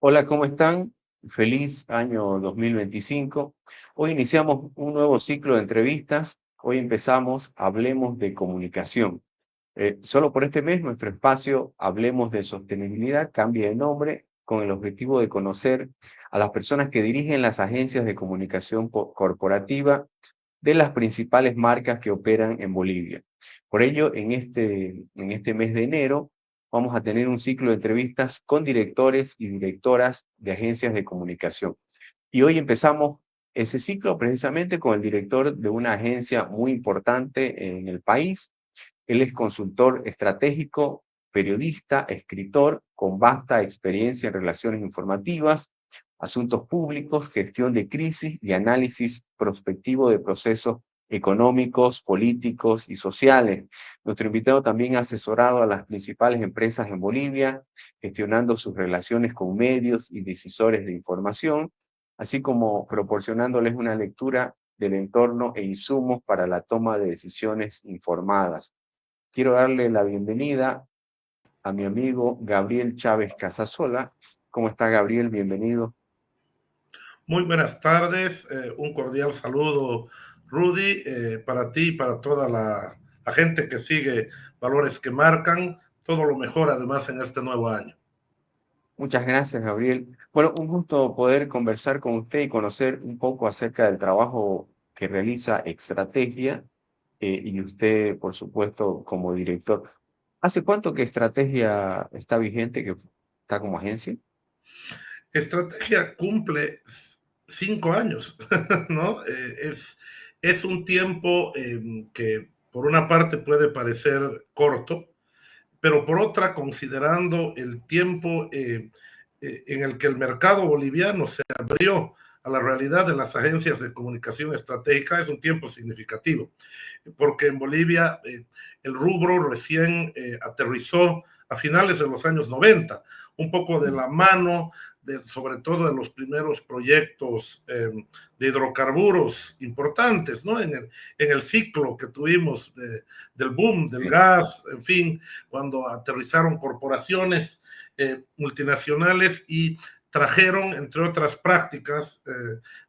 Hola, ¿cómo están? Feliz año 2025. Hoy iniciamos un nuevo ciclo de entrevistas. Hoy empezamos Hablemos de Comunicación. Solo por este mes nuestro espacio Hablemos de Sostenibilidad cambia de nombre con el objetivo de conocer a las personas que dirigen las agencias de comunicación corporativa de las principales marcas que operan en Bolivia. Por ello, en este mes de enero vamos a tener un ciclo de entrevistas con directores y directoras de agencias de comunicación. Y hoy empezamos ese ciclo precisamente con el director de una agencia muy importante en el país. Él es consultor estratégico, periodista, escritor, con vasta experiencia en relaciones informativas, asuntos públicos, gestión de crisis y análisis prospectivo de procesos económicos, políticos y sociales. Nuestro invitado también ha asesorado a las principales empresas en Bolivia, gestionando sus relaciones con medios y decisores de información, así como proporcionándoles una lectura del entorno e insumos para la toma de decisiones informadas. Quiero darle la bienvenida a mi amigo Gabriel Chávez Casasola. ¿Cómo está, Gabriel? Bienvenido. Muy buenas tardes, un cordial saludo, Rudy, para ti y para toda la gente que sigue Valores que Marcan. Todo lo mejor además en este nuevo año. Muchas gracias, Gabriel. Bueno, un gusto poder conversar con usted y conocer un poco acerca del trabajo que realiza Estrategia y usted, por supuesto, como director. ¿Hace cuánto que Estrategia está vigente, que está como agencia? Estrategia cumple 5 años, ¿no? Es un tiempo que por una parte puede parecer corto, pero por otra, considerando el tiempo en el que el mercado boliviano se abrió a la realidad de las agencias de comunicación estratégica, es un tiempo significativo, porque en Bolivia el rubro recién aterrizó a finales de los años 90, un poco de la mano sobre todo de los primeros proyectos de hidrocarburos importantes, ¿no? En el ciclo que tuvimos del boom del Sí. gas, en fin, cuando aterrizaron corporaciones multinacionales y trajeron, entre otras prácticas,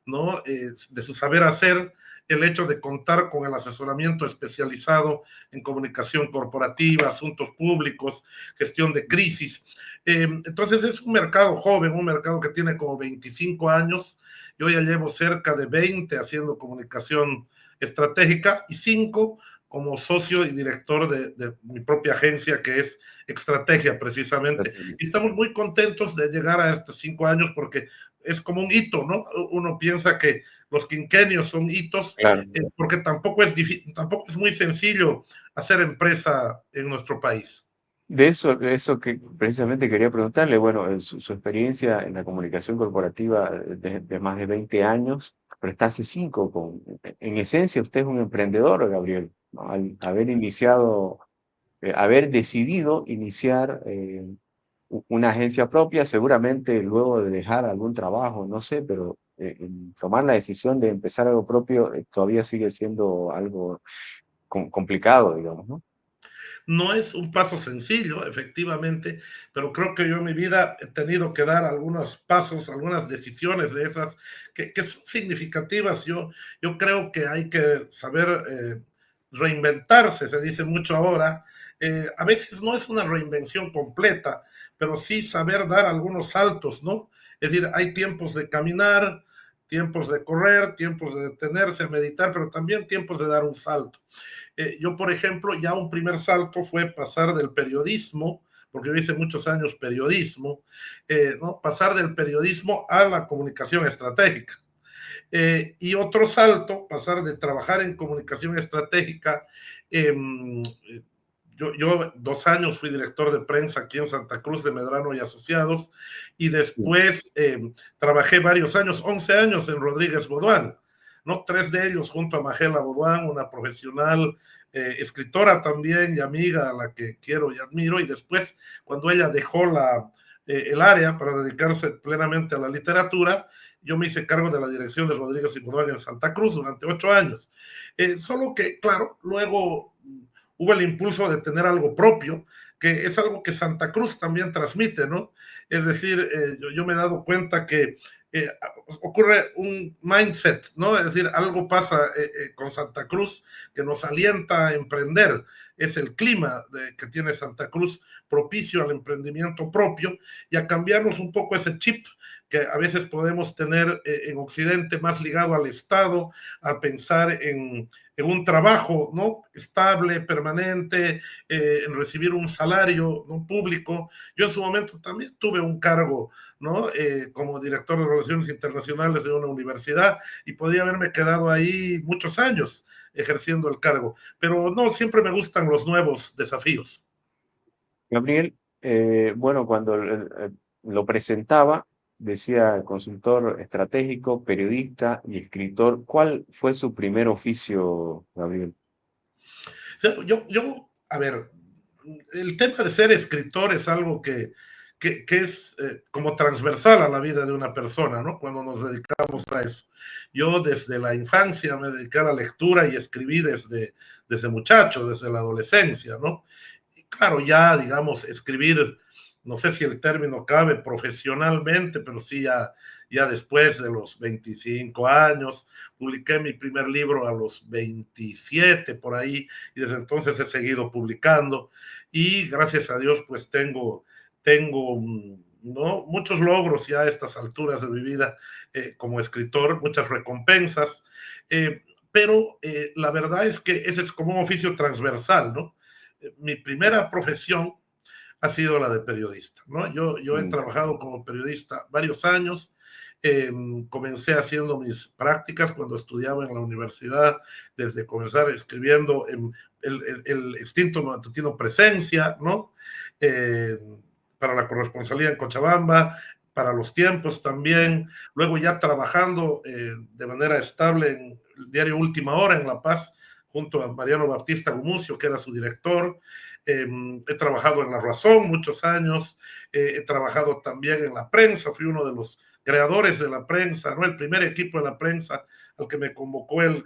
¿no? De su saber hacer, el hecho de contar con el asesoramiento especializado en comunicación corporativa, asuntos públicos, gestión de crisis. Entonces es un mercado joven, un mercado que tiene como 25 años. Yo ya llevo cerca de 20 haciendo comunicación estratégica y 5 como socio y director de mi propia agencia, que es Estrategia, precisamente. Y estamos muy contentos de llegar a estos 5 años porque es como un hito, ¿no? Uno piensa que los quinquenios son hitos, Claro. porque tampoco es muy sencillo hacer empresa en nuestro país. De eso que precisamente quería preguntarle, bueno, su experiencia en la comunicación corporativa de más de 20 años, pero está hace 5. En esencia, usted es un emprendedor, Gabriel, ¿no? Al haber iniciado, haber decidido iniciar una agencia propia, seguramente luego de dejar algún trabajo, no sé, pero tomar la decisión de empezar algo propio todavía sigue siendo algo complicado, digamos, ¿no? No es un paso sencillo, efectivamente, pero creo que yo en mi vida he tenido que dar algunos pasos, algunas decisiones de esas que son significativas. Yo creo que hay que saber reinventarse, se dice mucho ahora. A veces no es una reinvención completa, pero sí saber dar algunos saltos, ¿no? Es decir, hay tiempos de caminar, tiempos de correr, tiempos de detenerse a meditar, pero también tiempos de dar un salto. Yo, por ejemplo, ya un primer salto fue pasar del periodismo, porque yo hice muchos años periodismo, ¿no? Pasar del periodismo a la comunicación estratégica. Y otro salto, pasar de trabajar en comunicación estratégica. Eh, yo 2 años fui director de prensa aquí en Santa Cruz de Medrano y Asociados, y Sí. después trabajé varios años, 11 años en Rodríguez Bodoán, ¿no? 3 de ellos junto a Magela Bodoán, una profesional escritora también y amiga a la que quiero y admiro, y después cuando ella dejó el área para dedicarse plenamente a la literatura, yo me hice cargo de la dirección de Rodríguez y Bodoán en Santa Cruz durante 8 años. Solo que, claro, luego hubo el impulso de tener algo propio, que es algo que Santa Cruz también transmite, ¿no? Es decir, yo me he dado cuenta que ocurre un mindset, ¿no? Es decir, algo pasa con Santa Cruz que nos alienta a emprender. Es el clima que tiene Santa Cruz propicio al emprendimiento propio y a cambiarnos un poco ese chip que a veces podemos tener en Occidente más ligado al Estado, a pensar en un trabajo, ¿no? Estable, permanente, en recibir un salario, ¿no? Público. Yo en su momento también tuve un cargo, ¿no? Como director de Relaciones Internacionales de una universidad y podría haberme quedado ahí muchos años ejerciendo el cargo, pero no, siempre me gustan los nuevos desafíos. Gabriel, bueno, cuando lo presentaba, decía consultor estratégico, periodista y escritor. ¿Cuál fue su primer oficio, Gabriel? O sea, a ver, el tema de ser escritor es algo que es como transversal a la vida de una persona, ¿no? Cuando nos dedicamos a eso. Yo desde la infancia me dediqué a la lectura y escribí desde muchacho, desde la adolescencia, ¿no? Y claro, ya, digamos, escribir, no sé si el término cabe profesionalmente, pero sí ya después de los 25 años, publiqué mi primer libro a los 27 por ahí, y desde entonces he seguido publicando, y gracias a Dios pues tengo ¿no? muchos logros ya a estas alturas de mi vida como escritor, muchas recompensas, pero la verdad es que ese es como un oficio transversal, ¿no? Mi primera profesión ha sido la de periodista, ¿no? Yo he Mm. trabajado como periodista varios años, comencé haciendo mis prácticas cuando estudiaba en la universidad, desde comenzar escribiendo en el extinto matutino Presencia, ¿no? Eh, para la corresponsalía en Cochabamba, para los tiempos también, luego ya trabajando de manera estable en el diario Última Hora en La Paz, junto a Mariano Baptista Gumucio, que era su director. He trabajado en La Razón muchos años, he trabajado también en la prensa, fui uno de los creadores de la prensa, ¿no? El primer equipo de la prensa al que me convocó el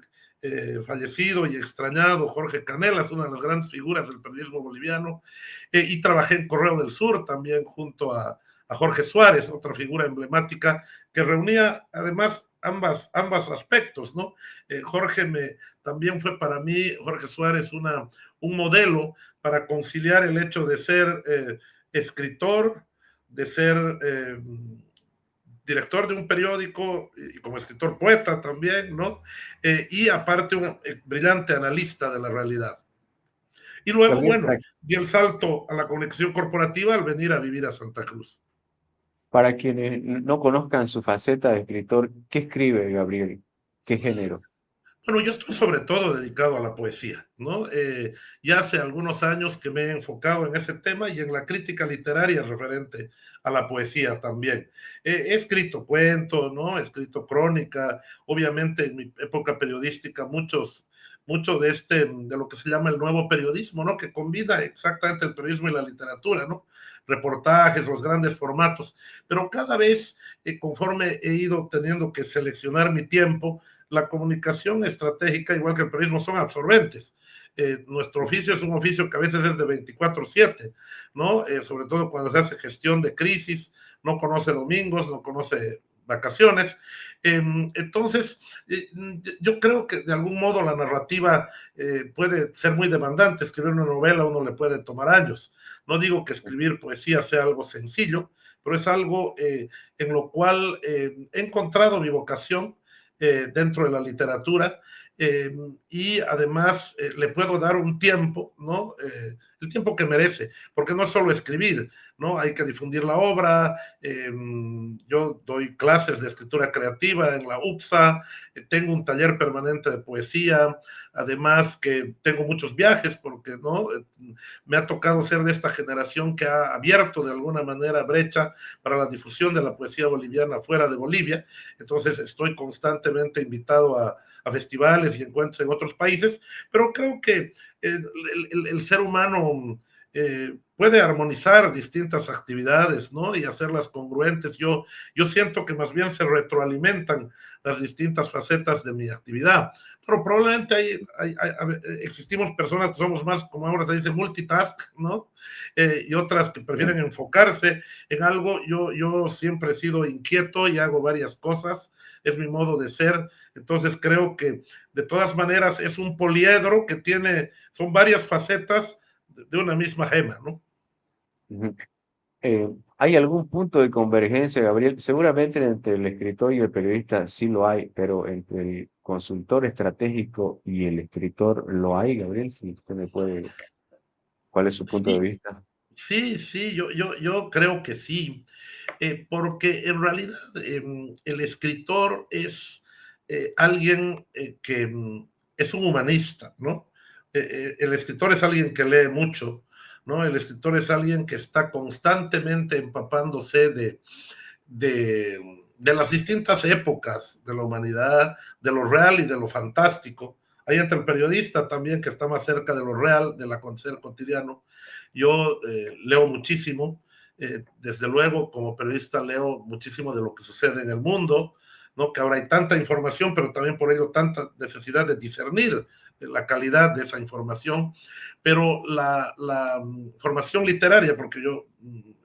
fallecido y extrañado Jorge Canelas, una de las grandes figuras del periodismo boliviano, y trabajé en Correo del Sur también junto a Jorge Suárez, otra figura emblemática que reunía además ambos aspectos, ¿no? También fue para mí, Jorge Suárez, un modelo para conciliar el hecho de ser escritor, de ser director de un periódico y como escritor poeta también, ¿no? Y aparte un brillante analista de la realidad. Y luego, Gabriel, bueno, di el salto a la conexión corporativa al venir a vivir a Santa Cruz. para quienes no conozcan su faceta de escritor, ¿qué escribe Gabriel? ¿Qué género? Bueno, yo estoy sobre todo dedicado a la poesía, ¿no? Ya hace algunos años que me he enfocado en ese tema y en la crítica literaria referente a la poesía también. He escrito cuentos, ¿no? He escrito crónica, obviamente en mi época periodística mucho de lo que se llama el nuevo periodismo, ¿no? Que combina exactamente el periodismo y la literatura, ¿no? Reportajes, los grandes formatos, pero cada vez, conforme he ido teniendo que seleccionar mi tiempo, la comunicación estratégica, igual que el periodismo, son absorbentes. Nuestro oficio es un oficio que a veces es de 24/7, ¿no? Sobre todo cuando se hace gestión de crisis, no conoce domingos, no conoce vacaciones. Entonces, yo creo que de algún modo la narrativa puede ser muy demandante. Escribir una novela a uno le puede tomar años. No digo que escribir poesía sea algo sencillo, pero es algo en lo cual he encontrado mi vocación dentro de la literatura y además le puedo dar un tiempo, ¿no? El tiempo que merece, porque no es solo escribir, ¿no? Hay que difundir la obra. Yo doy clases de escritura creativa en la UPSA, tengo un taller permanente de poesía, además que tengo muchos viajes porque, ¿no? Me ha tocado ser de esta generación que ha abierto de alguna manera brecha para la difusión de la poesía boliviana fuera de Bolivia. Entonces estoy constantemente invitado a festivales y encuentros en otros países, pero creo que el ser humano puede armonizar distintas actividades, ¿no? Y hacerlas congruentes. Yo siento que más bien se retroalimentan las distintas facetas de mi actividad. Pero probablemente existimos personas que somos más, como ahora se dice, multitask, ¿no? Y otras que prefieren enfocarse en algo. Yo siempre he sido inquieto y hago varias cosas, es mi modo de ser. Entonces creo que de todas maneras es un poliedro que son varias facetas de una misma gema, ¿no? Ujú. ¿Hay algún punto de convergencia, Gabriel? Seguramente entre el escritor y el periodista sí lo hay, pero entre el consultor estratégico y el escritor lo hay, Gabriel, si usted me puede, ¿cuál es su punto de Sí, vista? sí, yo creo que sí, porque en realidad el escritor es alguien que es un humanista, ¿no? El escritor es alguien que lee mucho, ¿no? El escritor es alguien que está constantemente empapándose de las distintas épocas de la humanidad, de lo real y de lo fantástico. Hay entre el periodista también que está más cerca de lo real, del acontecer cotidiano. Yo leo muchísimo, desde luego como periodista leo muchísimo de lo que sucede en el mundo, ¿no? Que ahora hay tanta información, pero también por ello tanta necesidad de discernir la calidad de esa información. Pero la formación literaria, porque yo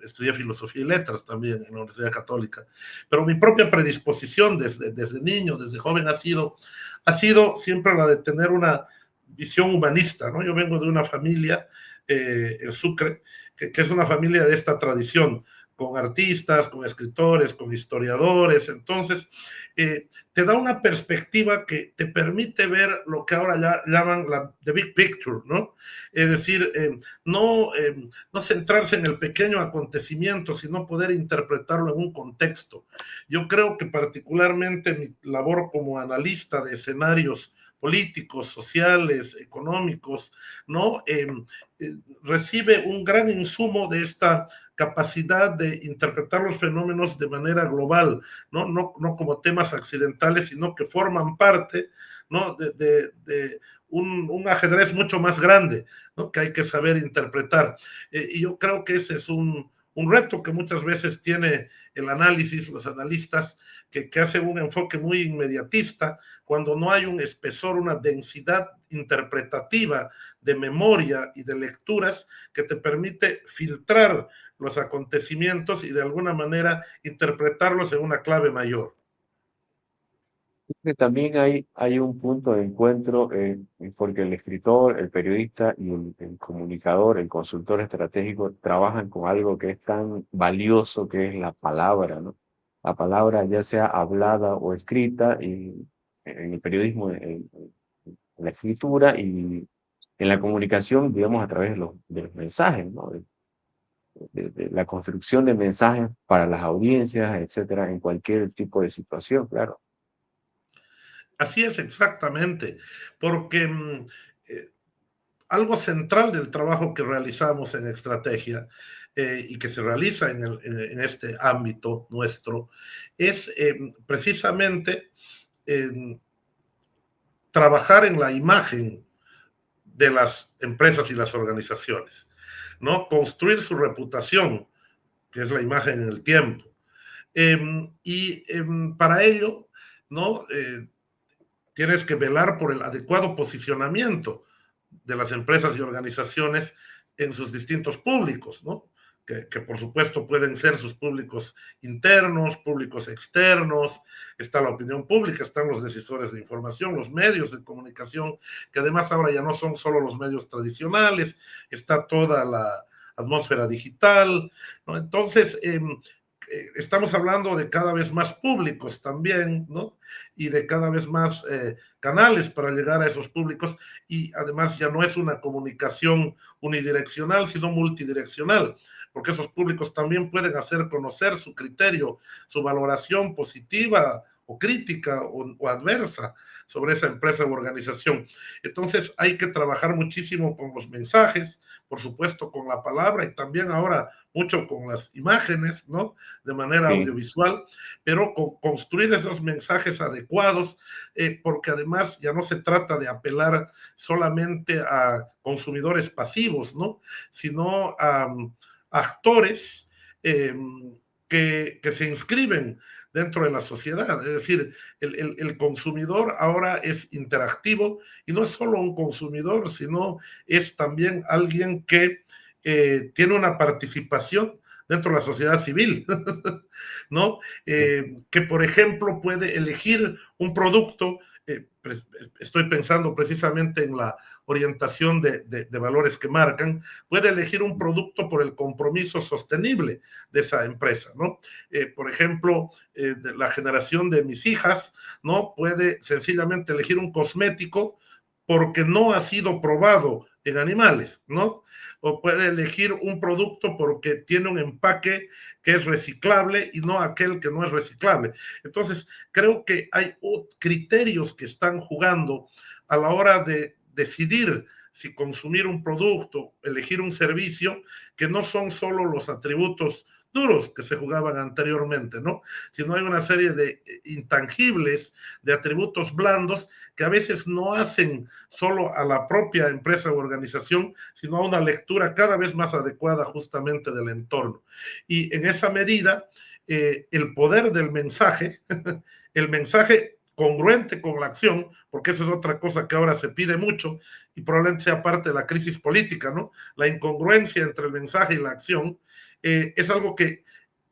estudié filosofía y letras también en la Universidad Católica, pero mi propia predisposición desde niño, desde joven, ha sido siempre la de tener una visión humanista, ¿no? Yo vengo de una familia en Sucre, que es una familia de esta tradición, con artistas, con escritores, con historiadores. Entonces, te da una perspectiva que te permite ver lo que ahora ya llaman la the big picture, ¿no? Es decir, no centrarse en el pequeño acontecimiento, sino poder interpretarlo en un contexto. Yo creo que particularmente mi labor como analista de escenarios políticos, sociales, económicos, ¿no? Recibe un gran insumo de esta capacidad de interpretar los fenómenos de manera global, no como temas accidentales, sino que forman parte, ¿no? de un ajedrez mucho más grande, ¿no? Que hay que saber interpretar. Y yo creo que ese es un reto que muchas veces tiene el análisis, los analistas, que hacen un enfoque muy inmediatista, cuando no hay un espesor, una densidad interpretativa de memoria y de lecturas que te permite filtrar los acontecimientos y de alguna manera interpretarlos en una clave mayor. Que también hay un punto de encuentro porque el escritor, el periodista y el comunicador, el consultor estratégico trabajan con algo que es tan valioso que es la palabra, ¿no? La palabra ya sea hablada o escrita y en el periodismo, en la escritura y en la comunicación, digamos, a través de los mensajes, ¿no? De la construcción de mensajes para las audiencias, etcétera, en cualquier tipo de situación, claro. Así es, exactamente, porque eh, algo central del trabajo que realizamos en estrategia y que se realiza en este ámbito nuestro es precisamente eh, trabajar en la imagen de las empresas y las organizaciones, ¿no? Construir su reputación, que es la imagen en el tiempo. Para ello, ¿no? Tienes que velar por el adecuado posicionamiento de las empresas y organizaciones en sus distintos públicos, ¿no? Que por supuesto pueden ser sus públicos internos, públicos externos, está la opinión pública, están los decisores de información, los medios de comunicación, que además ahora ya no son solo los medios tradicionales, está toda la atmósfera digital, ¿no? Entonces, estamos hablando de cada vez más públicos también, ¿no? Y de cada vez más canales para llegar a esos públicos, y además ya no es una comunicación unidireccional, sino multidireccional, porque esos públicos también pueden hacer conocer su criterio, su valoración positiva o crítica o adversa sobre esa empresa u organización. Entonces hay que trabajar muchísimo con los mensajes, por supuesto con la palabra y también ahora mucho con las imágenes, ¿no? De manera Sí, audiovisual, pero construir esos mensajes adecuados, porque además ya no se trata de apelar solamente a consumidores pasivos, ¿no? Sino a actores eh, que se inscriben dentro de la sociedad. Es decir, el consumidor ahora es interactivo y no es solo un consumidor, sino es también alguien que tiene una participación dentro de la sociedad civil, ¿no? Que, por ejemplo, puede elegir un producto, estoy pensando precisamente en la orientación de valores que marcan, puede elegir un producto por el compromiso sostenible de esa empresa, ¿no? Por ejemplo, la generación de mis hijas, ¿no? Puede sencillamente elegir un cosmético porque no ha sido probado en animales, ¿no? O puede elegir un producto porque tiene un empaque que es reciclable y no aquel que no es reciclable. Entonces, creo que hay criterios que están jugando a la hora de decidir si consumir un producto, elegir un servicio, que no son solo los atributos duros que se jugaban anteriormente, ¿no? Sino hay una serie de intangibles, de atributos blandos que a veces no hacen solo a la propia empresa o organización, sino a una lectura cada vez más adecuada justamente del entorno. Y en esa medida, el poder del mensaje, el mensaje congruente con la acción, porque eso es otra cosa que ahora se pide mucho y probablemente sea parte de la crisis política, ¿no? La incongruencia entre el mensaje y la acción es algo que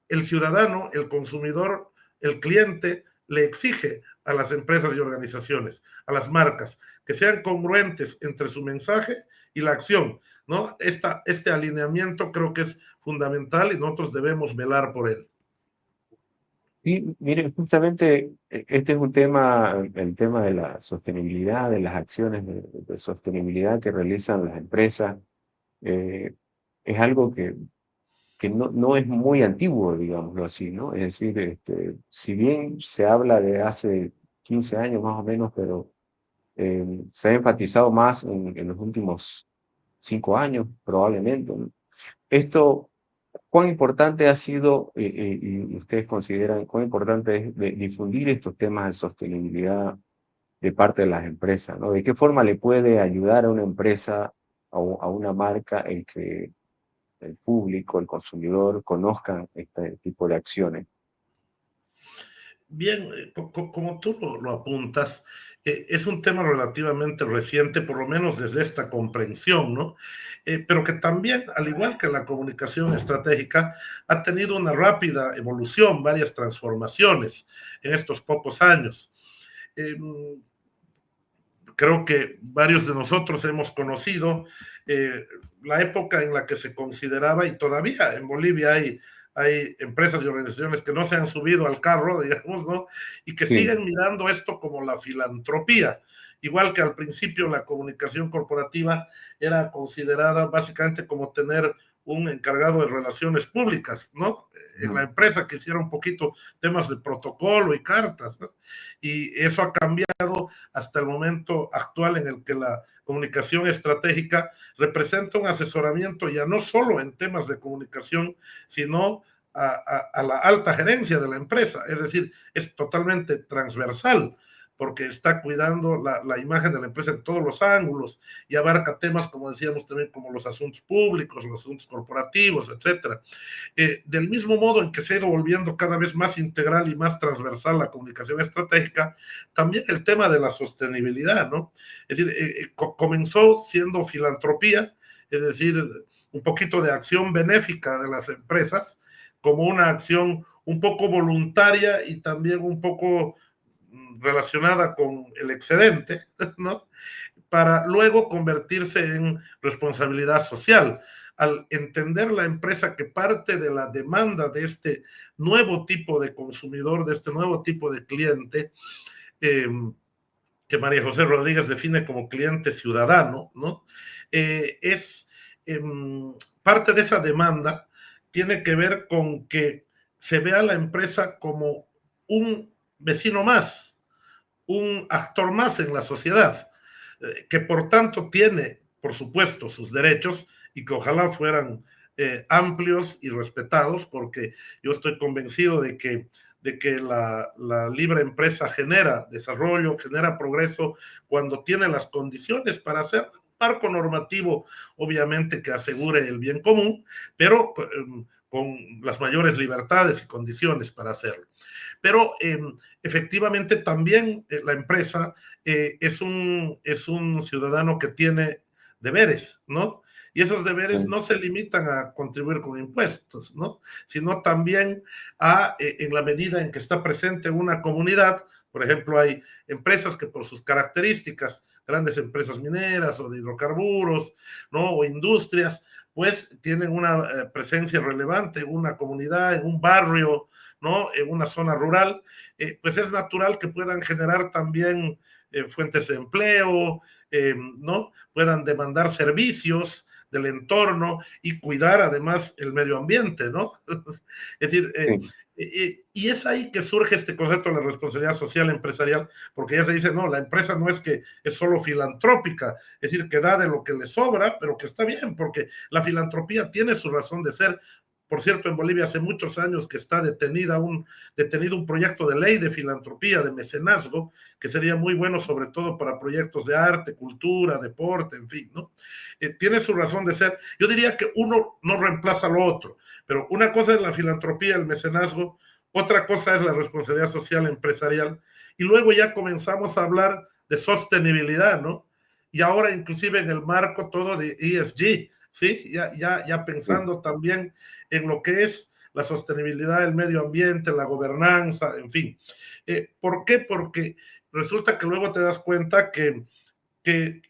el ciudadano, el consumidor, el cliente le exige a las empresas y organizaciones, a las marcas, que sean congruentes entre su mensaje y la acción, ¿no? Este alineamiento creo que es fundamental y nosotros debemos velar por él. y miren, justamente este es un tema, el tema de la sostenibilidad, de las acciones de sostenibilidad que realizan las empresas, eh, es algo que no es muy antiguo, digámoslo así, ¿no? Es decir, si bien se habla de hace 15 años más o menos, pero se ha enfatizado más en los últimos 5 años, probablemente, ¿no? Esto, ¿cuán importante ha sido, y ustedes consideran, cuán importante es difundir estos temas de sostenibilidad de parte de las empresas, ¿no? ¿De qué forma le puede ayudar a una empresa, a una marca, el que el público, el consumidor, conozcan este tipo de acciones? Bien, como tú lo apuntas, es un tema relativamente reciente, por lo menos desde esta comprensión, ¿no? Pero que también, al igual que la comunicación estratégica, ha tenido una rápida evolución, varias transformaciones en estos pocos años. Eh, Creo que varios de nosotros hemos conocido la época en la que se consideraba, y todavía en Bolivia hay empresas y organizaciones que no se han subido al carro, digamos, ¿no? Y que Sí, siguen mirando esto como la filantropía. Igual que al principio la comunicación corporativa era considerada básicamente como tener un encargado de relaciones públicas, ¿no? en la empresa que hiciera un poquito temas de protocolo y cartas, ¿no? Y eso ha cambiado hasta el momento actual en el que la comunicación estratégica representa un asesoramiento ya no solo en temas de comunicación, sino a la alta gerencia de la empresa, es decir, es totalmente transversal, porque está cuidando la imagen de la empresa en todos los ángulos y abarca temas, como decíamos también, como los asuntos públicos, los asuntos corporativos, etcétera. Del mismo modo en que se ha ido volviendo cada vez más integral y más transversal la comunicación estratégica, también el tema de la sostenibilidad, ¿no? Es decir, comenzó siendo filantropía, es decir, un poquito de acción benéfica de las empresas, como una acción un poco voluntaria y también un poco relacionada con el excedente, ¿no? Para luego convertirse en responsabilidad social. Al entender la empresa que parte de la demanda de este nuevo tipo de consumidor, de este nuevo tipo de cliente, que María José Rodríguez define como cliente ciudadano, ¿no? Es parte de esa demanda tiene que ver con que se vea la empresa como un vecino más, un actor más en la sociedad, que por tanto tiene, por supuesto, sus derechos y que ojalá fueran amplios y respetados, porque yo estoy convencido de que la libre empresa genera desarrollo, genera progreso cuando tiene las condiciones para hacer un marco normativo, obviamente, que asegure el bien común, pero con las mayores libertades y condiciones para hacerlo. Pero efectivamente también la empresa es un ciudadano que tiene deberes, ¿no? Y esos deberes no se limitan a contribuir con impuestos, ¿no? Sino también en la medida en que está presente una comunidad. Por ejemplo, hay empresas que por sus características, grandes empresas mineras o de hidrocarburos, ¿no? O industrias, pues tienen una presencia relevante en una comunidad, en un barrio, ¿no? En una zona rural, pues es natural que puedan generar también fuentes de empleo, ¿no? Puedan demandar servicios del entorno y cuidar además el medio ambiente, ¿no? Es decir, y es ahí que surge este concepto de la responsabilidad social empresarial, porque ya se dice, no, la empresa no es que es solo filantrópica, es decir, que da de lo que le sobra, pero que está bien, porque la filantropía tiene su razón de ser. Por cierto, en Bolivia hace muchos años que está detenido un proyecto de ley de filantropía, de mecenazgo, que sería muy bueno sobre todo para proyectos de arte, cultura, deporte, en fin, ¿no? Tiene su razón de ser. Yo diría que uno no reemplaza lo otro, pero una cosa es la filantropía, el mecenazgo, otra cosa es la responsabilidad social empresarial, y luego ya comenzamos a hablar de sostenibilidad, ¿no? Y ahora inclusive en el marco todo de ESG, ¿sí? Ya pensando también en lo que es la sostenibilidad del medio ambiente, la gobernanza, en fin. ¿Por qué? Porque resulta que luego te das cuenta que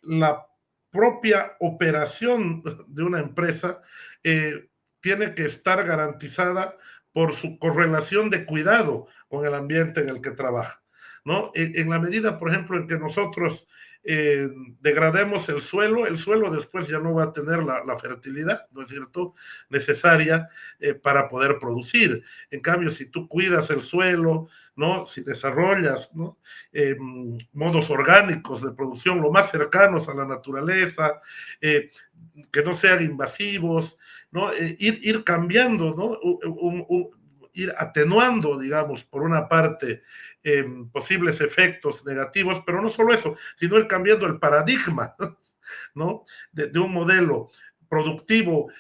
la propia operación de una empresa tiene que estar garantizada por su correlación de cuidado con el ambiente en el que trabaja, ¿no? En la medida, por ejemplo, en que nosotros degrademos el suelo después ya no va a tener la fertilidad, ¿no es cierto?, necesaria para poder producir. En cambio, si tú cuidas el suelo, ¿no?, si desarrollas, ¿no?, modos orgánicos de producción lo más cercanos a la naturaleza, que no sean invasivos, ¿no? Ir cambiando, ¿no? Ir atenuando, digamos, por una parte, posibles efectos negativos, pero no solo eso, sino ir cambiando el paradigma, ¿no? De un modelo productivo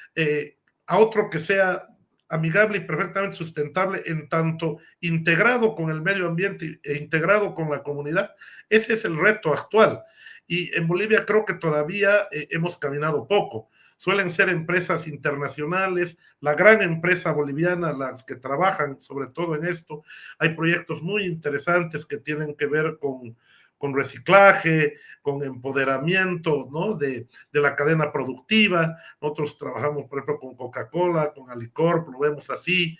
a otro que sea amigable y perfectamente sustentable en tanto integrado con el medio ambiente e integrado con la comunidad. Ese es el reto actual. Y en Bolivia creo que todavía hemos caminado poco. Suelen ser empresas internacionales, la gran empresa boliviana, las que trabajan sobre todo en esto. Hay proyectos muy interesantes que tienen que ver con con reciclaje, con empoderamiento, ¿no? de la cadena productiva. Nosotros trabajamos, por ejemplo, con Coca-Cola, con Alicorp, lo vemos así.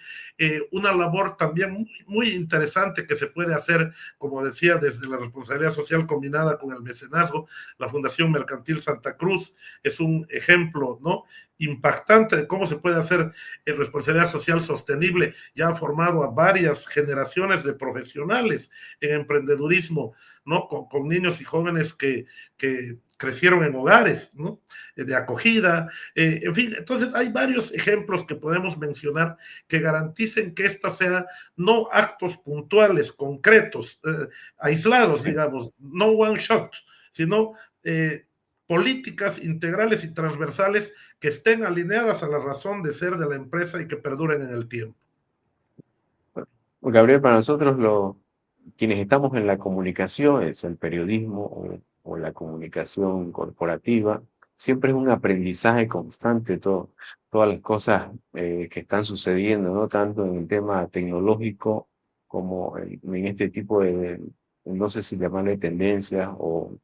Una labor también muy, muy interesante que se puede hacer, como decía, desde la responsabilidad social combinada con el mecenazgo. La Fundación Mercantil Santa Cruz es un ejemplo, ¿no? impactante de cómo se puede hacer en responsabilidad social sostenible. Ya ha formado a varias generaciones de profesionales en emprendedurismo, ¿no? Con niños y jóvenes que crecieron en hogares, ¿no? De acogida, en fin, entonces hay varios ejemplos que podemos mencionar que garanticen que esta sea no actos puntuales, concretos, aislados, ¿sí? digamos, no one shot, sino políticas integrales y transversales que estén alineadas a la razón de ser de la empresa y que perduren en el tiempo. Gabriel, para nosotros quienes estamos en la comunicación, es el periodismo o la comunicación corporativa, siempre es un aprendizaje constante todas las cosas que están sucediendo, ¿no? Tanto en el tema tecnológico como en este tipo no sé si llamarle tendencias o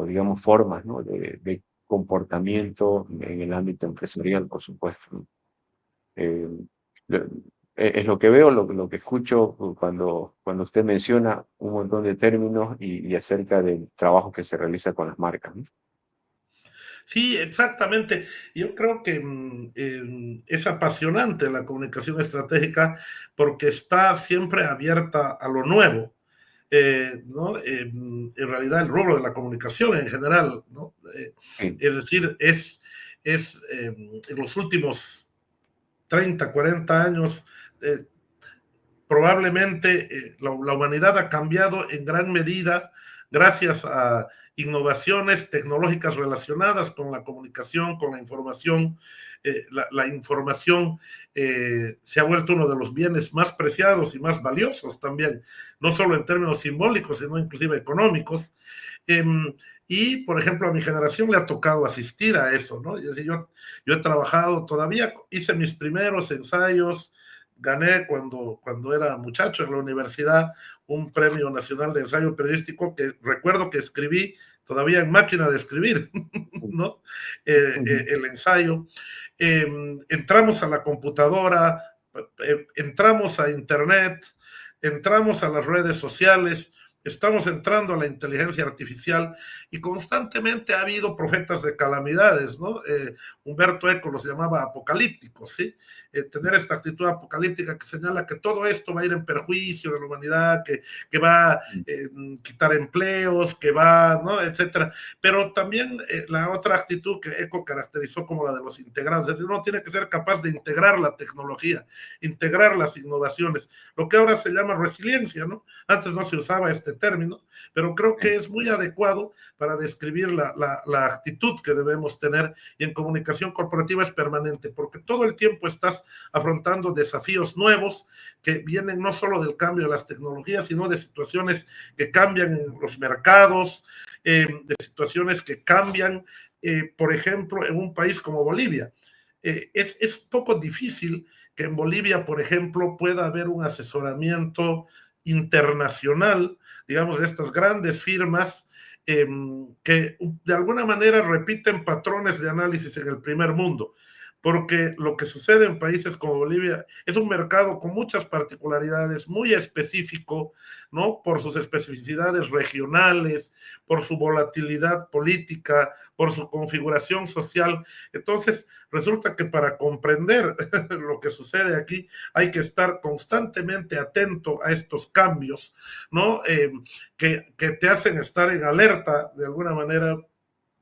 digamos formas, ¿no? de comportamiento en el ámbito empresarial, por supuesto, ¿no? Eh, lo- es lo que veo, lo que escucho cuando usted menciona un montón de términos y acerca del trabajo que se realiza con las marcas, ¿no? Sí, exactamente. Yo creo que es apasionante la comunicación estratégica porque está siempre abierta a lo nuevo. ¿No? En realidad el rubro de la comunicación en general, ¿no? Sí, Es decir, en los últimos 30, 40 años, eh, probablemente la humanidad ha cambiado en gran medida gracias a innovaciones tecnológicas relacionadas con la comunicación, con la información. La información se ha vuelto uno de los bienes más preciados y más valiosos también, no solo en términos simbólicos, sino inclusive económicos. Eh, y, por ejemplo, a mi generación le ha tocado asistir a eso, ¿no? Yo he trabajado, todavía hice mis primeros ensayos, gané cuando era muchacho en la universidad un premio nacional de ensayo periodístico que recuerdo que escribí todavía en máquina de escribir, ¿no? ujú, El ensayo. Entramos a la computadora, entramos a internet, entramos a las redes sociales, estamos entrando a la inteligencia artificial y constantemente ha habido profetas de calamidades, ¿no? Humberto Eco los llamaba apocalípticos, ¿sí? Tener esta actitud apocalíptica que señala que todo esto va a ir en perjuicio de la humanidad, que va a quitar empleos, que va, ¿no? Etcétera. Pero también la otra actitud que Eco caracterizó como la de los integrados, es decir, uno tiene que ser capaz de integrar la tecnología, integrar las innovaciones, lo que ahora se llama resiliencia, ¿no? Antes no se usaba este término, pero creo que es muy adecuado para describir la actitud que debemos tener, y en comunicación corporativa es permanente, porque todo el tiempo estás afrontando desafíos nuevos que vienen no solo del cambio de las tecnologías, sino de situaciones que cambian en los mercados, de situaciones que cambian, por ejemplo, en un país como Bolivia. Es poco difícil que en Bolivia, por ejemplo, pueda haber un asesoramiento internacional, digamos, de estas grandes firmas que de alguna manera repiten patrones de análisis en el primer mundo, porque lo que sucede en países como Bolivia es un mercado con muchas particularidades, muy específico, ¿no? Por sus especificidades regionales, por su volatilidad política, por su configuración social. Entonces, resulta que para comprender lo que sucede aquí hay que estar constantemente atento a estos cambios, ¿no? Que te hacen estar en alerta de alguna manera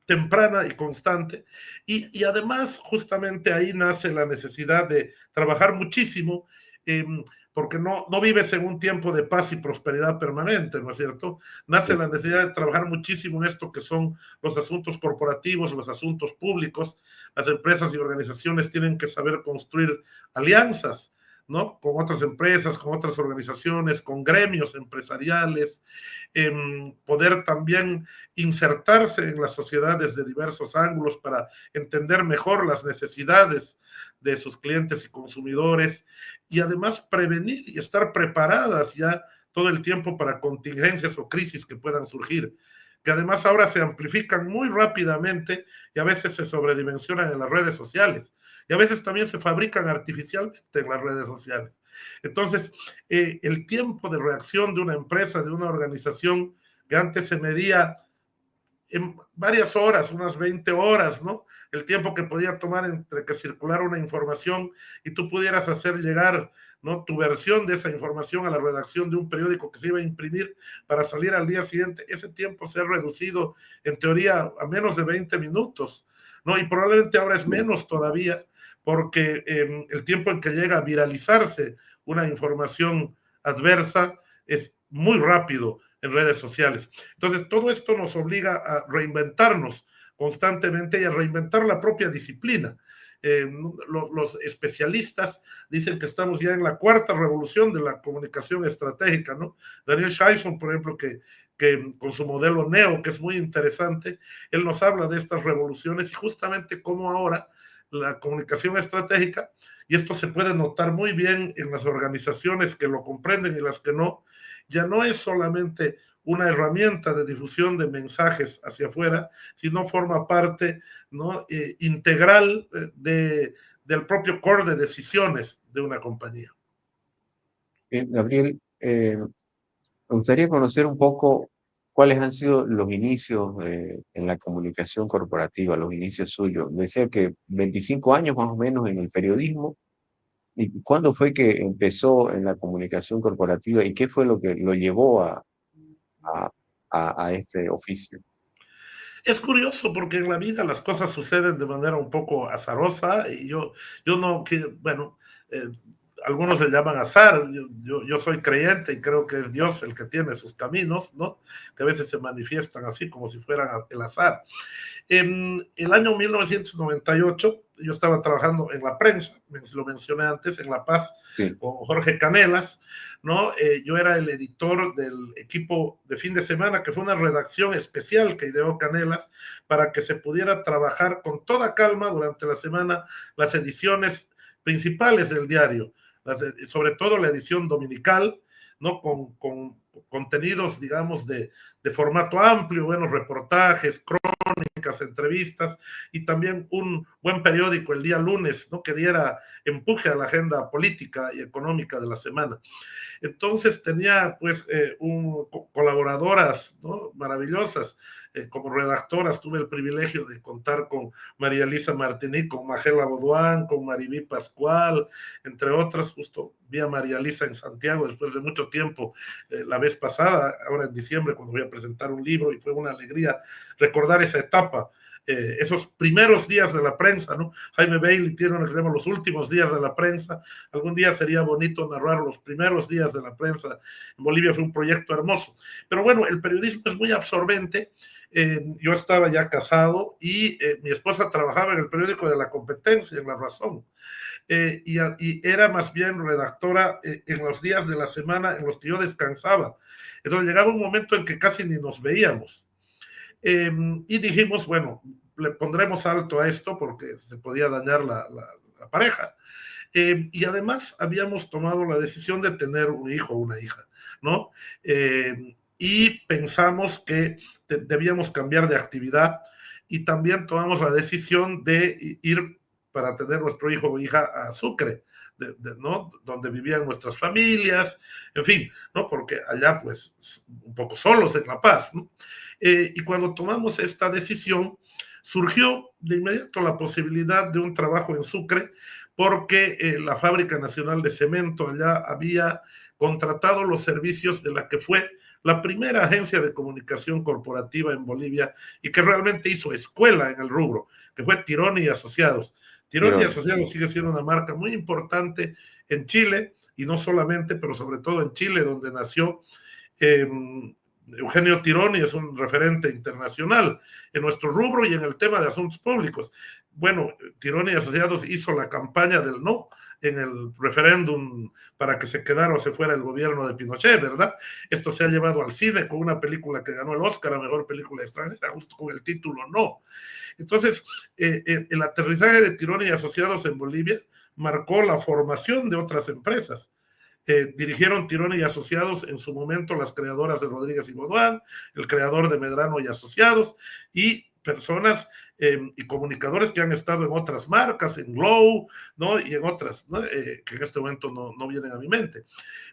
temprana y constante. Y además, justamente ahí nace la necesidad de trabajar muchísimo, eh, porque no vives en un tiempo de paz y prosperidad permanente, ¿no es cierto? Nace sí, la necesidad de trabajar muchísimo en esto que son los asuntos corporativos, los asuntos públicos. Las empresas y organizaciones tienen que saber construir alianzas, ¿no? Con otras empresas, con otras organizaciones, con gremios empresariales, poder también insertarse en la sociedad desde diversos ángulos para entender mejor las necesidades de sus clientes y consumidores, y además prevenir y estar preparadas ya todo el tiempo para contingencias o crisis que puedan surgir, que además ahora se amplifican muy rápidamente y a veces se sobredimensionan en las redes sociales y a veces también se fabrican artificialmente en las redes sociales. Entonces, el tiempo de reacción de una empresa, de una organización que antes se medía en varias horas, unas 20 horas, ¿no? El tiempo que podía tomar entre que circulara una información y tú pudieras hacer llegar, ¿no?, tu versión de esa información a la redacción de un periódico que se iba a imprimir para salir al día siguiente. Ese tiempo se ha reducido, en teoría, a menos de 20 minutos, ¿no? Y probablemente ahora es menos todavía, porque el tiempo en que llega a viralizarse una información adversa es muy rápido en redes sociales. Entonces, todo esto nos obliga a reinventarnos constantemente y a reinventar la propia disciplina. Los especialistas dicen que estamos ya en la cuarta revolución de la comunicación estratégica, ¿no? Daniel Scheisson, por ejemplo, que con su modelo NEO, que es muy interesante, él nos habla de estas revoluciones y justamente cómo ahora la comunicación estratégica, y esto se puede notar muy bien en las organizaciones que lo comprenden y las que no, ya no es solamente una herramienta de difusión de mensajes hacia afuera, sino forma parte, ¿no?, integral del propio core de decisiones de una compañía. Gabriel, me gustaría conocer un poco cuáles han sido los inicios en la comunicación corporativa, los inicios suyos. Decía que 25 años más o menos en el periodismo. ¿Y cuándo fue que empezó en la comunicación corporativa y qué fue lo que lo llevó a, a este oficio? Es curioso porque en la vida las cosas suceden de manera un poco azarosa y yo no, bueno, eh, algunos le llaman azar, yo soy creyente y creo que es Dios el que tiene sus caminos, ¿no? Que a veces se manifiestan así como si fueran el azar. En el año 1998 yo estaba trabajando en la prensa, lo mencioné antes, en La Paz, Sí, con Jorge Canelas, ¿no? Yo era el editor del equipo de fin de semana, que fue una redacción especial que ideó Canelas para que se pudiera trabajar con toda calma durante la semana las ediciones principales del diario, sobre todo la edición dominical, ¿no? Con contenidos, digamos, de formato amplio, buenos reportajes, entrevistas y también un buen periódico el día lunes, ¿no?, que diera empuje a la agenda política y económica de la semana. Entonces tenía pues colaboradoras, ¿no?, maravillosas. Como redactoras tuve el privilegio de contar con María Elisa Martini, con Magela Bodoán, con Maribí Pascual, entre otras. Justo vi a María Elisa en Santiago después de mucho tiempo, la vez pasada, ahora en diciembre, cuando voy a presentar un libro, y fue una alegría recordar esa etapa. Esos primeros días de la prensa, ¿no? Jaime Bailey tiene lo que se llama los últimos días de la prensa. Algún día sería bonito narrar los primeros días de la prensa en Bolivia. Fue un proyecto hermoso. Pero bueno, el periodismo es muy absorbente. Yo estaba ya casado y mi esposa trabajaba en el periódico de La Competencia, en La Razón. Y era más bien redactora en los días de la semana en los que yo descansaba. Entonces llegaba un momento en que casi ni nos veíamos. Y dijimos, bueno, le pondremos alto a esto porque se podía dañar la pareja. Y además habíamos tomado la decisión de tener un hijo o una hija, ¿no? Y pensamos que debíamos cambiar de actividad y también tomamos la decisión de ir para tener nuestro hijo o hija a Sucre, ¿no?, donde vivían nuestras familias, en fin, ¿no?, porque allá pues un poco solos en La Paz, ¿no? Y cuando tomamos esta decisión, surgió de inmediato la posibilidad de un trabajo en Sucre, porque la Fábrica Nacional de Cemento allá había contratado los servicios de la que fue la primera agencia de comunicación corporativa en Bolivia y que realmente hizo escuela en el rubro, que fue Tironi y Asociados. Tironi y Tirón, Asociados sí. sigue siendo una marca muy importante en Chile, y no solamente, pero sobre todo en Chile, donde nació eh, Eugenio Tironi. Es un referente internacional en nuestro rubro y en el tema de asuntos públicos. Bueno, Tironi y Asociados hizo la campaña del no en el referéndum para que se quedara o se fuera el gobierno de Pinochet, ¿verdad? Esto se ha llevado al cine con una película que ganó el Oscar a Mejor Película Extranjera, justo con el título No. Entonces, el aterrizaje de Tironi y Asociados en Bolivia marcó la formación de otras empresas. dirigieron Tironi y Asociados, en su momento las creadoras de Rodríguez y Godoán, el creador de Medrano y Asociados, y personas y comunicadores que han estado en otras marcas, en Glow, ¿no? Y en otras, ¿no? Que en este momento no vienen a mi mente.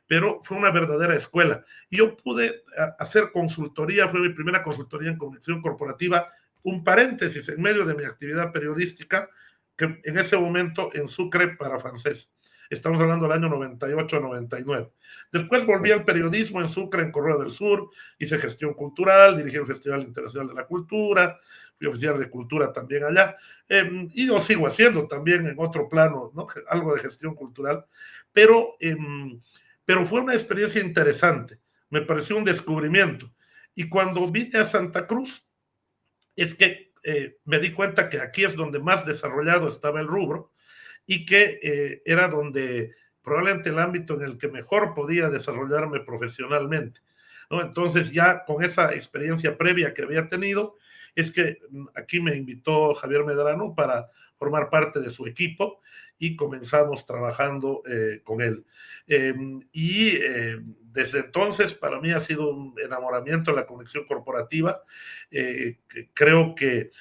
Pero fue una verdadera escuela. Y yo pude hacer consultoría, fue mi primera consultoría en comunicación corporativa, un paréntesis en medio de mi actividad periodística, que en ese momento en Sucre para Francés. Estamos hablando del año 98-99. Después volví al periodismo en Sucre, en Correo del Sur, hice gestión cultural, dirigí el Festival Internacional de la Cultura, fui oficial de cultura también allá, y lo sigo haciendo también en otro plano, ¿no? Algo de gestión cultural, pero fue una experiencia interesante, me pareció un descubrimiento. Y cuando vine a Santa Cruz, es que me di cuenta que aquí es donde más desarrollado estaba el rubro y que era donde probablemente el ámbito en el que mejor podía desarrollarme profesionalmente, ¿no? Entonces ya con esa experiencia previa que había tenido, es que aquí me invitó Javier Medrano para formar parte de su equipo y comenzamos trabajando con él. Desde entonces para mí ha sido un enamoramiento la conexión corporativa. Creo que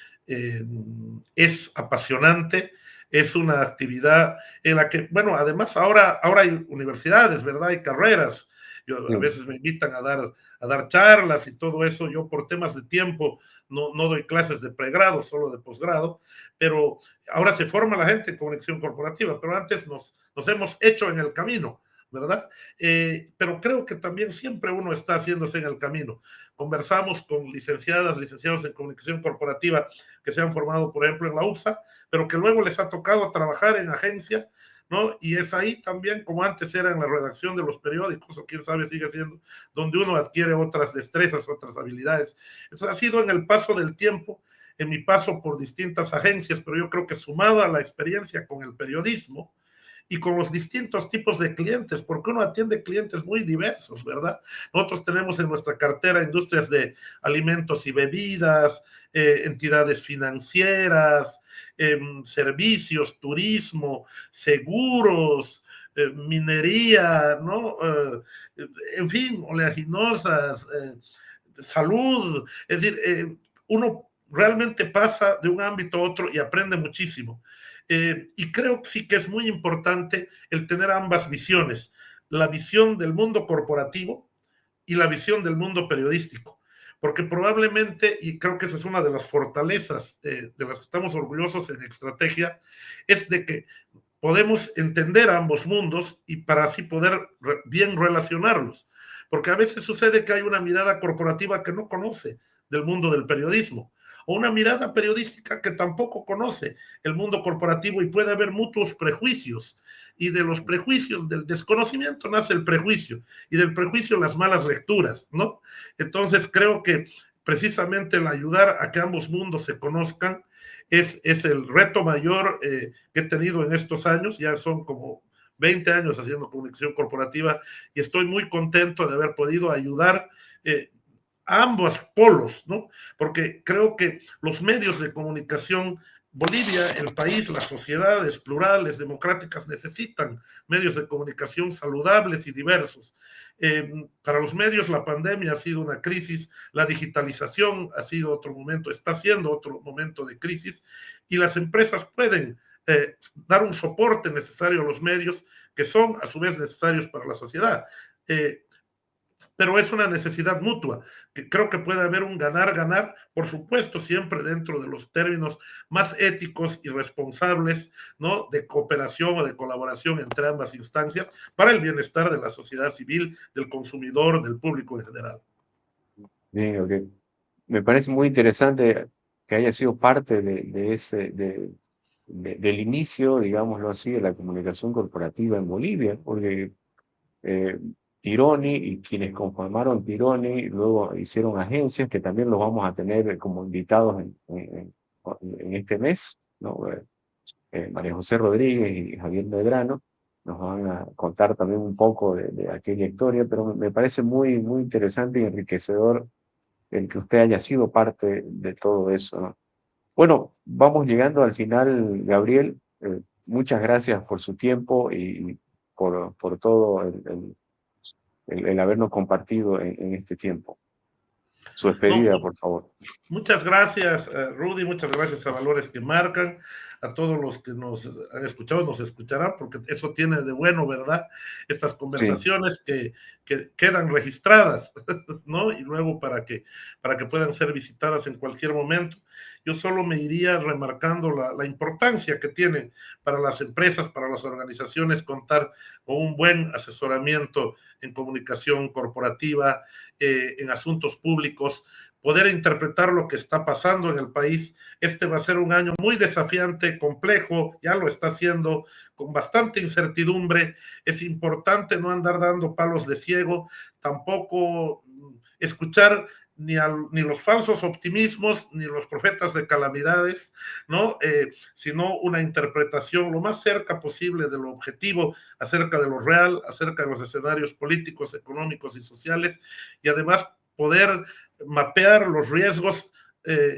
es apasionante, es una actividad en la que, bueno, además ahora hay universidades, ¿verdad? Hay carreras. Yo, a veces me invitan a dar charlas y todo eso. Yo por temas de tiempo no doy clases de pregrado, solo de posgrado, pero ahora se forma la gente en conexión corporativa, pero antes nos hemos hecho en el camino, ¿verdad? Pero creo que también siempre uno está haciéndose en el camino. Conversamos con licenciados en comunicación corporativa que se han formado, por ejemplo, en la UPSA, pero que luego les ha tocado trabajar en agencia, ¿no? Y es ahí también, como antes era en la redacción de los periódicos, o quién sabe sigue siendo, donde uno adquiere otras destrezas, otras habilidades. Eso ha sido en el paso del tiempo, en mi paso por distintas agencias, pero yo creo que sumado a la experiencia con el periodismo, y con los distintos tipos de clientes, porque uno atiende clientes muy diversos, ¿verdad? Nosotros tenemos en nuestra cartera industrias de alimentos y bebidas, entidades financieras, servicios, turismo, seguros, minería, ¿no? En fin, oleaginosas, salud, es decir, uno realmente pasa de un ámbito a otro y aprende muchísimo. Y creo que sí que es muy importante el tener ambas visiones, la visión del mundo corporativo y la visión del mundo periodístico, porque probablemente, y creo que esa es una de las fortalezas de las que estamos orgullosos en Estrategia, es de que podemos entender ambos mundos y para así poder bien relacionarlos, porque a veces sucede que hay una mirada corporativa que no conoce del mundo del periodismo, o una mirada periodística que tampoco conoce el mundo corporativo y puede haber mutuos prejuicios, y de los prejuicios, del desconocimiento nace el prejuicio, y del prejuicio las malas lecturas, ¿no? Entonces creo que precisamente el ayudar a que ambos mundos se conozcan es el reto mayor que he tenido en estos años. Ya son como 20 años haciendo comunicación corporativa y estoy muy contento de haber podido ayudar a ambos polos, ¿no? Porque creo que los medios de comunicación, Bolivia, el país, las sociedades plurales, democráticas, necesitan medios de comunicación saludables y diversos. Para los medios la pandemia ha sido una crisis, la digitalización ha sido otro momento, está siendo otro momento de crisis, y las empresas pueden dar un soporte necesario a los medios que son a su vez necesarios para la sociedad. Pero es una necesidad mutua, que creo que puede haber un ganar-ganar, por supuesto, siempre dentro de los términos más éticos y responsables, ¿no? De cooperación o de colaboración entre ambas instancias para el bienestar de la sociedad civil, del consumidor, del público en general. Bien, ok. Me parece muy interesante que haya sido parte del inicio, digámoslo así, de la comunicación corporativa en Bolivia, porque eh, Tironi y quienes conformaron Tironi luego hicieron agencias que también los vamos a tener como invitados en este mes, ¿no? María José Rodríguez y Javier Medrano nos van a contar también un poco de aquella historia, pero me parece muy, muy interesante y enriquecedor el que usted haya sido parte de todo eso, ¿no? Bueno, vamos llegando al final, Gabriel. Muchas gracias por su tiempo y por todo el habernos compartido en este tiempo. Su No, despedida, por favor. muchas gracias, Rudy, muchas gracias a Valores que Marcan, a todos los que nos han escuchado, nos escucharán, porque eso tiene de bueno, ¿verdad? Estas Sí, conversaciones que quedan registradas, ¿no? Y luego para que puedan ser visitadas en cualquier momento. Yo solo me iría remarcando la importancia que tiene para las empresas, para las organizaciones, contar con un buen asesoramiento en comunicación corporativa, en asuntos públicos, poder interpretar lo que está pasando en el país. Este va a ser un año muy desafiante, complejo, ya lo está haciendo, con bastante incertidumbre. Es importante no andar dando palos de ciego, tampoco escuchar ni los falsos optimismos, ni los profetas de calamidades, ¿no? Sino una interpretación lo más cerca posible de lo objetivo acerca de lo real, acerca de los escenarios políticos, económicos y sociales, y además poder mapear los riesgos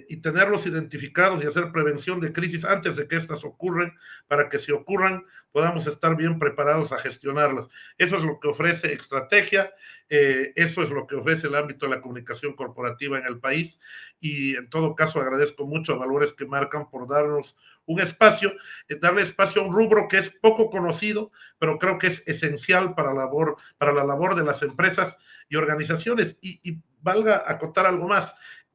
y tenerlos identificados y hacer prevención de crisis antes de que éstas ocurran, para que si ocurran podamos estar bien preparados a gestionarlas. Eso es lo que ofrece estrategia, eso es lo que ofrece el ámbito de la comunicación corporativa en el país, y en todo caso agradezco mucho a Valores que Marcan por darnos un espacio, darle espacio a un rubro que es poco conocido, pero creo que es esencial para la labor de las empresas y organizaciones. Y valga acotar algo más,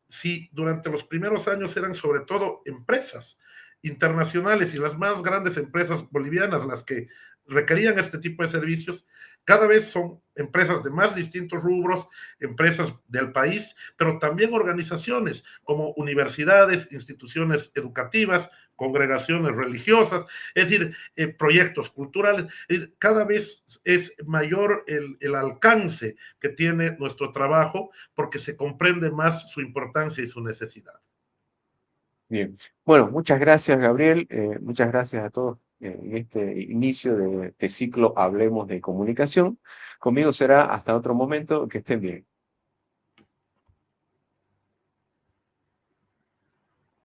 si durante los primeros años eran sobre todo empresas internacionales y las más grandes empresas bolivianas las que requerían este tipo de servicios, cada vez son empresas de más distintos rubros, empresas del país, pero también organizaciones como universidades, instituciones educativas, congregaciones religiosas, es decir, proyectos culturales. Cada vez es mayor el alcance que tiene nuestro trabajo porque se comprende más su importancia y su necesidad. bien. Bueno, muchas gracias, Gabriel. Muchas gracias a todos en este inicio de ciclo Hablemos de Comunicación. Conmigo será hasta otro momento. Que estén bien.